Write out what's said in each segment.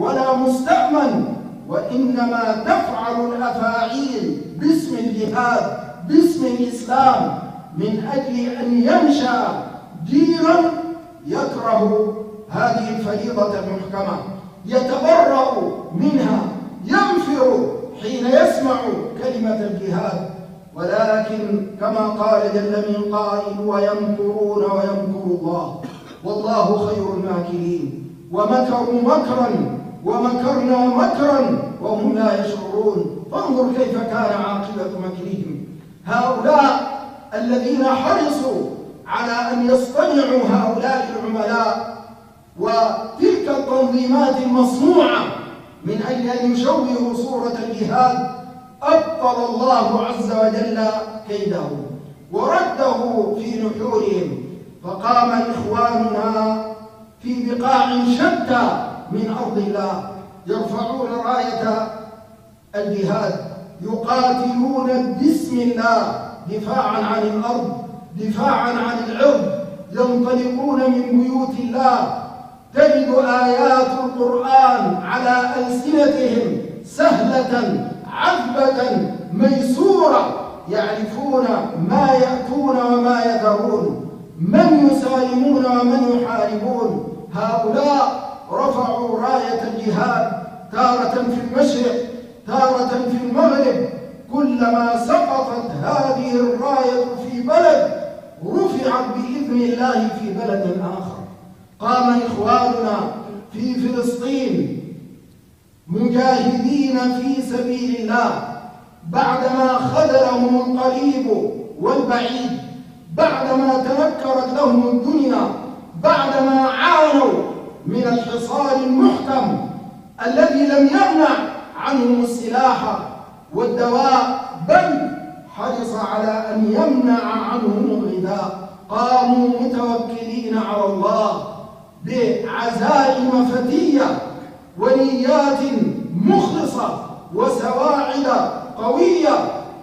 ولا مستأمن، وإنما تفعل الأفاعيل باسم الجهاد، باسم الإسلام، من أجل أن ينشأ جيلا يكره هذه الفريضة المحكمة، يتبرأ منها، ينفر حين يسمع كلمة الجهاد. ولكن كما قال جل من قائل: ويمكرون ويمكر الله والله خير الماكرين، ومكروا مكرا ومكرنا مكرا وهم لا يشعرون. فانظر كيف كان عاقبة مكرهم. هؤلاء الذين حرصوا على أن يصطنعوا هؤلاء العملاء وتلك التنظيمات المصنوعة من أجل أن يشوهوا صورة الجهاد، أبطل الله عز وجل كيدهم ورده في نحورهم. فقام إخواننا في بقاع شتى من أرض الله يرفعون راية الجهاد، يقاتلون باسم الله دفاعا عن الأرض، دفاعا عن العرض، ينطلقون من بيوت الله. تجد آيات القرآن على ألسنتهم سهلة عذبة ميسورة، يعرفون ما يأتون وما يذرون، من يسالمون ومن يحاربون. هؤلاء رفعوا راية الجهاد تارة في المشرق، تارة في المغرب. كلما سقطت هذه الراية في بلد رفعت بإذن الله في بلد آخر. قام إخواننا في فلسطين مجاهدين في سبيل الله بعدما خذلهم القريب والبعيد، بعدما تنكرت لهم الدنيا، بعدما عانوا من الحصار المحكم الذي لم يمنع عنهم السلاح والدواء، بل حرص على أن يمنع عنهم الغذاء. قاموا متوكلين على الله بعزائم فتية ونيات مخلصة وسواعد قوية،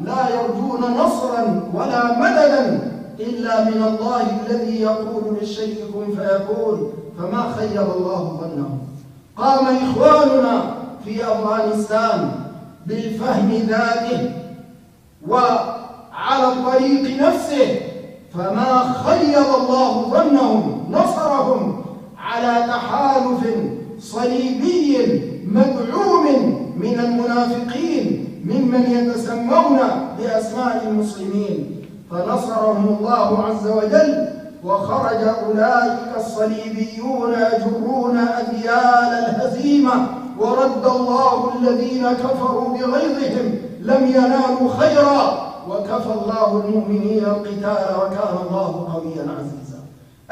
لا يرجون نصرا ولا مددا إلا من الله الذي يقول للشيء كن فيكون، فما خيب الله ظنهم. قام إخواننا في أفغانستان بالفهم ذاته وعلى الطريق نفسه، فما خيب الله ظنهم، نصرهم على تحالف صليبي مدعوم من المنافقين ممن يتسمون بأسماء المسلمين، فنصرهم الله عز وجل، وخرج أولئك الصليبيون يجرون أذيال الهزيمة، ورد الله الذين كفروا بغيظهم لم ينالوا خيرا، وكفى الله المؤمنين القتال وكان الله قويا عزيزا.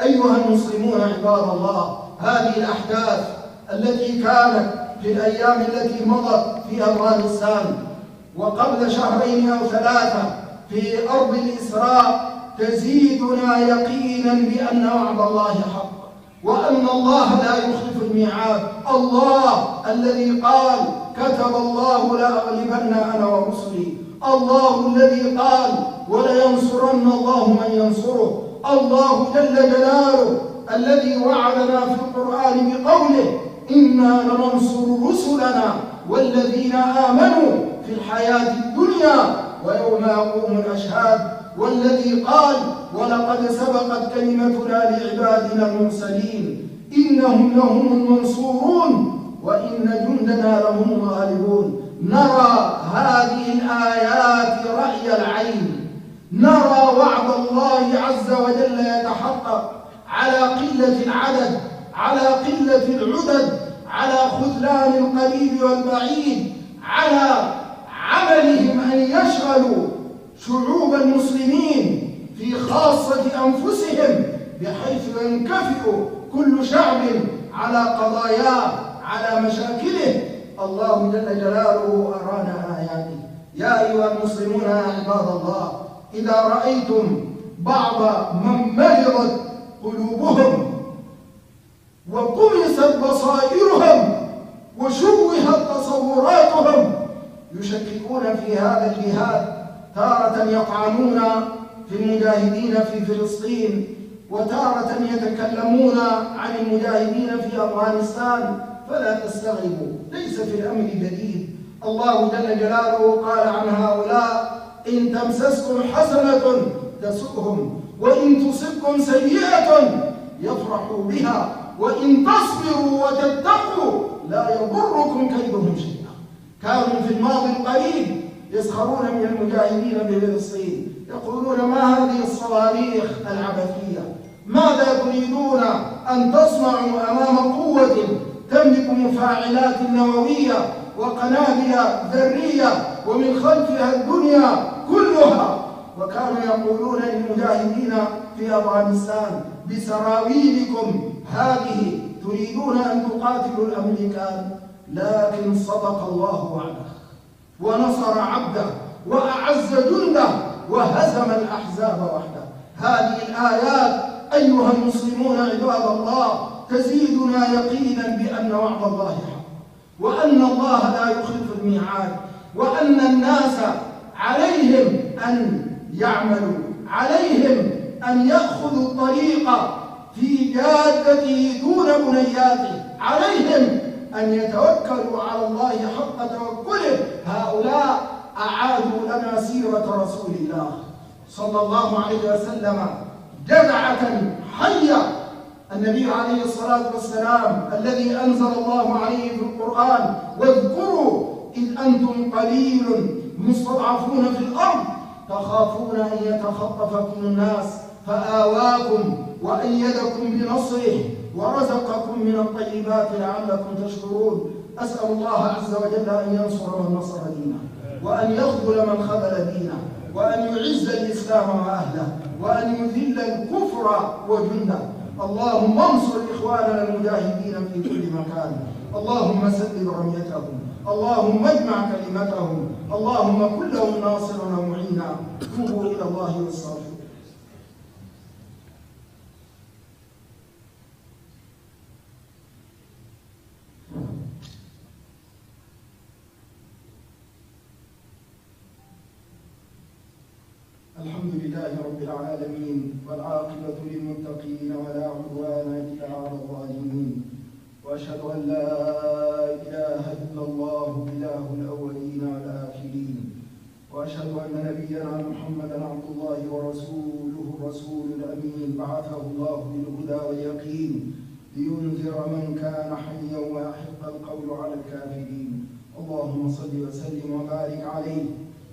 أيها المسلمون عباد الله، هذه الأحداث التي كانت في الأيام التي مضت في أفغانستان وقبل شهرين أو ثلاثة في أرض الإسراء تزيدنا يقينا بأن وعد الله حق، وأن الله لا يخلف الميعاد. الله الذي قال كتب الله لأغلبن أنا ورسلي، الله الذي قال ولينصرن الله من ينصره، الله جل جلاله الذي وعدنا في القرآن بقوله إنا لننصر رسلنا والذين آمنوا في الحياة الدنيا ويوم يقوم الأشهاد، والذي قال ولقد سبقت كلمتنا لعبادنا المرسلين إنهم لهم المنصورون وإن جندنا لهم الغالبون. نرى هذه الآيات رأي العين، نرى وعد الله عز وجل يتحقق على قلة العدد، على قلة العدد، على خذلان القريب والبعيد، على عملهم أن يشغلوا شعوب المسلمين في خاصة أنفسهم بحيث ينكفئ كل شعب على قضاياه، على مشاكله. الله جل جلاله أرانا آياته. يا أيها المسلمون يا عباد الله، إذا رأيتم بعض من مرضت قلوبهم وطمست بصائرهم وشوهت تصوراتهم يشككون في هذا الجهاد، تارة يطعنون في المجاهدين في فلسطين، وتارة يتكلمون عن المجاهدين في أفغانستان، فلا تستغربوا، ليس في الأمر جديد. الله جل جلاله قال عن هؤلاء: إن تمسسكم حسنة تسؤهم، وإن تصبكم سيئة يفرحوا بها، وإن تصبروا وتتقوا لا يضركم كيدهم شيئا. كانوا في الماضي القريب يسخرون من المجاهدين بفلسطين، يقولون: ما هذه الصواريخ العبثية؟ ماذا تريدون أن تصنعوا أمام قوة تملك مفاعلات نووية وقنابل ذرية ومن خلفها الدنيا كلها؟ وكانوا يقولون للمجاهدين في أفغانستان: بسراويلكم هذه تريدون أن تقاتلوا الأمريكان. لكن صدق الله وعده ونصر عبده وأعز جنده وهزم الأحزاب وحده. هذه الآيات أيها المسلمون عباد الله تزيدنا يقينا بأن وعد الله حق، وأن الله لا يخلف الميعاد، وأن الناس عليهم أن يعملوا، عليهم أن يأخذوا الطريق في جادته دون بنياته، عليهم أن يتوكلوا على الله حق توكله. هؤلاء أعادوا لنا سيرة رسول الله صلى الله عليه وسلم جدعة حية. النبي عليه الصلاة والسلام الذي أنزل الله عليه في القرآن: واذكروا إذ أنتم قليل مستضعفون في الأرض تخافون أن يتخطفكم الناس فآواكم وأيدكم بنصره ورزقكم من الطيبات لعلكم تشكرون. أسأل الله عز وجل أن ينصر من نصر دينه، وأن يخذل من خذل دينه، وأن يعز الإسلام وأهله، وأن يذل الكفر وجنده. اللهم انصر إخواننا المجاهدين في كل مكان، اللهم سدد رميتهم، اللهم اجمع كلمتهم، اللهم كن لهم ناصرا ومعينا. توبوا إلى الله واستغفروا. الحمد لله رب العالمين، والعاقبة للمتقين ولا عدوان إلا على الظالمين، وأشهد أن لا إله إلا الله إله الأولين والآخرين، وأشهد أن نبينا محمدا عبد الله ورسوله الرسول الأمين، بعثه الله بالهدى واليقين لينذر من كان حيا ويحق القول على الكافرين. اللهم صل وسلم وبارك عليه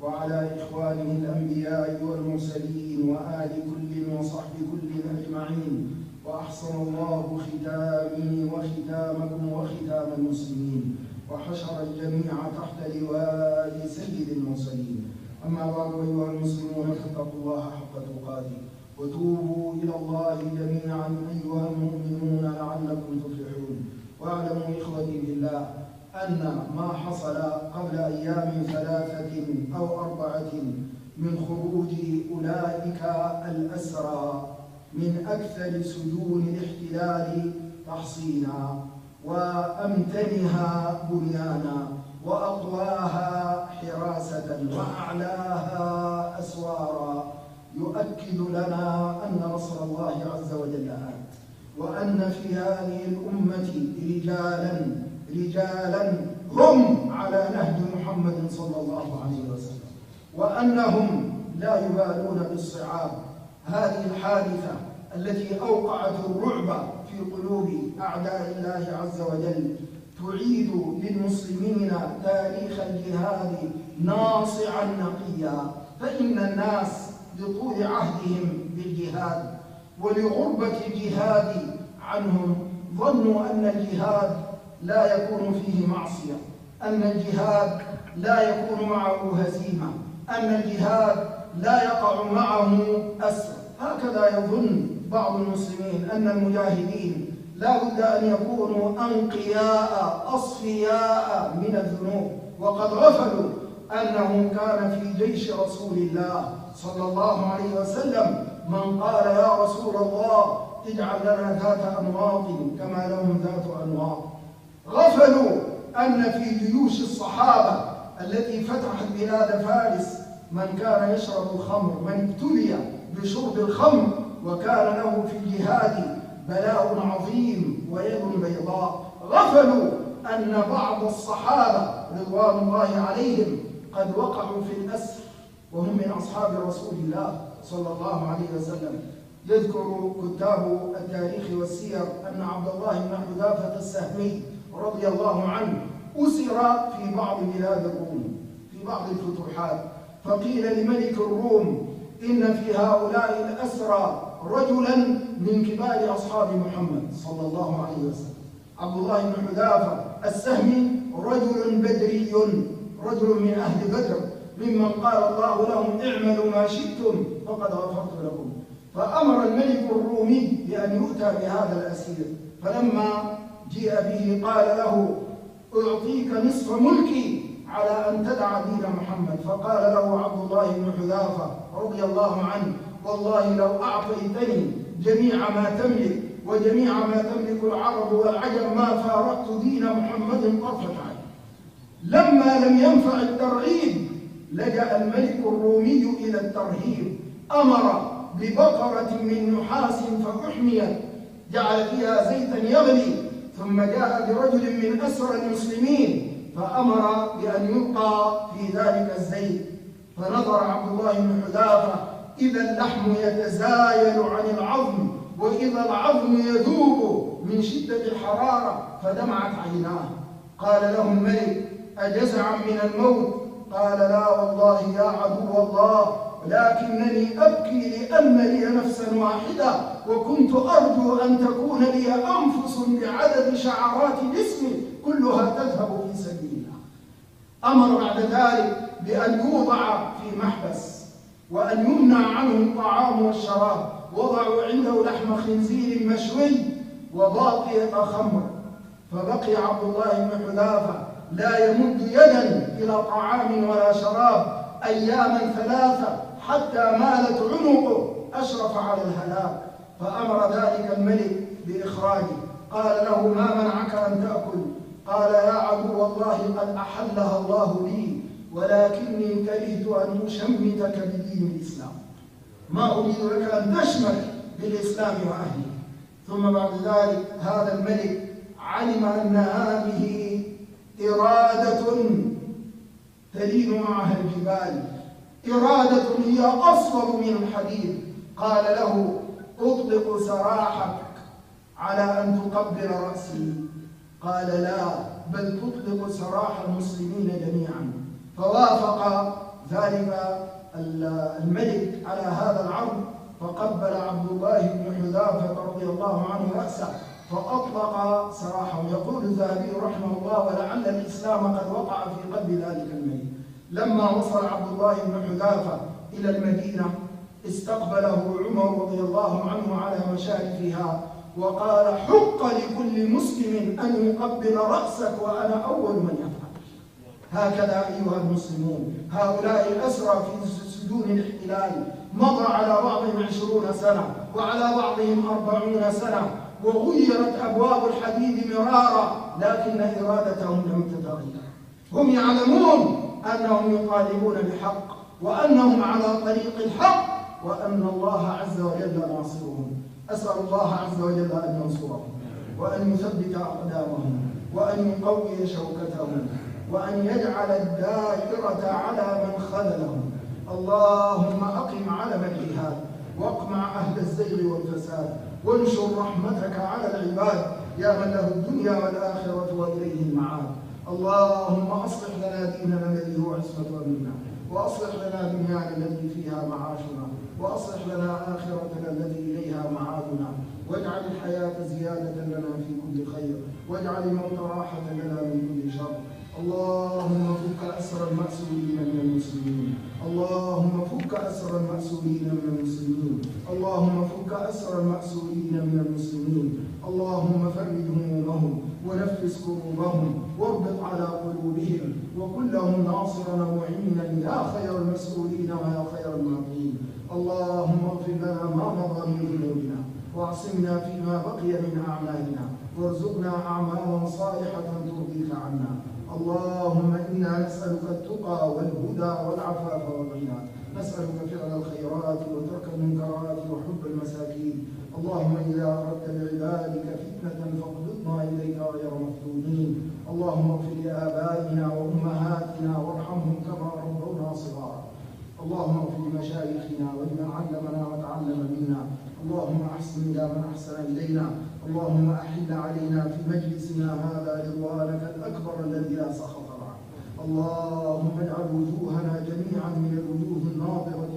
وعلى إخوانه الأنبياء والمرسلين وآل كل وصحب كل أجمعين. وأحسن الله ختامي وختامكم وختام المسلمين، وحشر الجميع تحت لواء سيد المرسلين. أما بعد أيها المسلمون فاتقوا الله حق تقاته، وتوبوا إلى الله جميعا أيها المؤمنون لعلكم تفلحون. واعلموا إخوتي بالله أن ما حصل قبل أيام 3 أو 4 من خروج أولئك الأسرى من أكثر سجون الاحتلال تحصينا وأمتنها بنيانا وأقواها حراسة وأعلاها أسوارا يؤكد لنا أن نصر الله عز وجل آت، وأن في هذه الأمة رجالا هم على نهج محمد صلى الله عليه وسلم، وأنهم لا يبالون بالصعاب. هذه الحادثة التي أوقعت الرعب في قلوب أعداء الله عز وجل تعيد للمسلمين تاريخ الجهاد ناصعا نقيا. فإن الناس لطول عهدهم بالجهاد ولغربة الجهاد عنهم ظنوا أن الجهاد لا يكون فيه معصية، أن الجهاد لا يكون معه هزيمة، أن الجهاد لا يقع معه أسر. هكذا يظن بعض المسلمين أن المجاهدين لا بد أن يكونوا أنقياء أصفياء من الذنوب، وقد غفلوا أنه كان في جيش رسول الله صلى الله عليه وسلم من قال: يا رسول الله اجعل لنا ذات أنواط كما لهم ذات أنواط. غفلوا أن في جيوش الصحابة التي فتحت بلاد فارس من كان يشرب الخمر، من ابتلي بشرب الخمر وكان له في الجهاد بلاء عظيم ويد بيضاء. غفلوا أن بعض الصحابة رضوان الله عليهم قد وقعوا في الأسر وهم من أصحاب رسول الله صلى الله عليه وسلم. يذكر كتاب التاريخ والسير أن عبد الله بن حذافة السهمي رضي الله عنه أسر في بعض بلاد الروم في بعض الفتوحات، فقيل لملك الروم إن في هؤلاء الأسرى رجلا من كبار أصحاب محمد صلى الله عليه وسلم. عبد الله بن حذافة السهمي رجل بدري، رجل من أهل بدر، ممن قال الله لهم اعملوا ما شئتم فقد غفرت لكم. فأمر الملك الرومي بأن يؤتى بهذا الأسير، فلما جيء به قال له أعطيك نصف ملكي على أن تدع دين محمد. فقال له عبد الله بن حذافة رضي الله عنه والله لو أعطيتني جميع ما تملك وجميع ما تملك العرب والعجم ما فارقت دين محمد طرفة عين. لما لم ينفع الترغيب لجأ الملك الرومي إلى الترهيب، أمر ببقرة من نحاس فأحميت جعل فيها زيتا يغلي، ثم جاء برجل من أسرى المسلمين فأمر بأن يلقى في ذلك الزيت، فنظر عبد الله بن حذافة إذا اللحم يتزايل عن العظم وإذا العظم يذوب من شدة الحرارة فدمعت عيناه. قال له الملك أجزعا من الموت؟ قال لا والله يا عدو الله، لكنني أبكي لأن لي نفسا واحدة وكنت أرجو أن تكون لي أنفس بعدد شعرات جسمي كلها تذهب في سبيل الله. أمر بعد ذلك بأن يوضع في محبس وأن يمنع عنه الطعام والشراب، وضعوا عنده لحم خنزير مشوي وباقية خمر، فبقي عبد الله بن حذافة لا يمد يدا إلى طعام ولا شراب أياما ثلاثة حتى مالت عنقه أشرف على الهلاك. فأمر ذلك الملك بإخراجه، قال له ما منعك أن تأكل؟ قال يا عدو الله قد أحلها الله لي ولكني كرهت أن أشمتك بدين الإسلام، ما أريد لك أن تشمت بالإسلام وأهله. ثم بعد ذلك هذا الملك علم أن هذه إرادة تلين معها الجبال، إرادة هي أصلب من الحديد. قال له أطلق سراحك على أن تقبل رأسي؟ قال لا، بل تطلق سراح المسلمين جميعا. فوافق ذلك الملك على هذا العرض، فقبل عبد الله بن حذافة رضي الله عنه رأسه فأطلق سراحه. يقول الذهبي رحمه الله ولعل الإسلام قد وقع في قلب ذلك الملك. لما وصل عبد الله بن حذافة إلى المدينة استقبله عمر رضي الله عنه على مشارفها وقال حق لكل مسلم أن يقبل رأسك وأنا أول من يفعل. هكذا أيها المسلمون هؤلاء الأسرى في سجون الاحتلال مضى على بعضهم 20 سنة وعلى بعضهم 40 سنة وغيرت أبواب الحديد مرارا، لكن إرادتهم لم تتغير. هم يعلمون أنهم يطالبون بحق وأنهم على طريق الحق وأن الله عز وجل ناصرهم. أسأل الله عز وجل أن ينصرهم وأن يثبت أقدامهم وأن يقوي شوكتهم وأن يجعل الدائرة على من خذلهم. اللهم أقم علم الجهاد واقمع أهل الزيغ والفساد وانشر رحمتك على العباد يا من له الدنيا والآخرة وإليه المعاد. اللهم أصلح لنا ديننا الذي هو عصمة أمرنا، وأصلح لنا دنيانا التي فيها معاشنا، وأصلح لنا آخرتنا التي إليها معادنا، واجعل الحياة زيادة لنا في كل خير، واجعل الموت راحة لنا من كل شر. اللهم فك أسر المأسورين من المسلمين، اللهم فك أسر المأسورين من المسلمين، اللهم فك أسر المأسورين من المسلمين، اللهم فرج همومهم ونفس كروبهم واربط على قلوبهم وكن لهم ناصرا ومعينا يا خير المسؤولين ويا خير المعطين. اللهم اغفر لنا ما مضى من ذنوبنا واعصمنا فيما بقي من أعمالنا وارزقنا أعمالا صالحة ترضيك عنا. اللهم إنا نسألك التقى والهدى والعفاف والغنى، نسألك فعل الخيرات وترك المنكرات وحب المساكين. اللهم إذا أردت بعبادك فتنة فاقبضنا إليك غير مفتونين المفتونين. اللهم اغفر لآبائنا وأمهاتنا وارحمهم كما ربونا صغارا. اللهم اغفر لمشايخنا ولمن علمنا وتعلم منا. اللهم أحسن إلى من أحسن إلينا. اللهم أحل علينا في مجلسنا هذا رضوانك الأكبر الذي لا سخط معه. اللهم اجعل وجوهنا جميعا من الوجوه الناظرة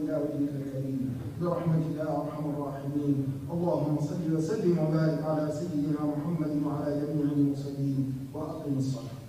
إلى وجهك الكريم برحمتك يا أرحم الراحمين. اللهم صل وسلم وبارك على سيدنا محمد وعلى جميع المرسلين، وأقم الصلاة.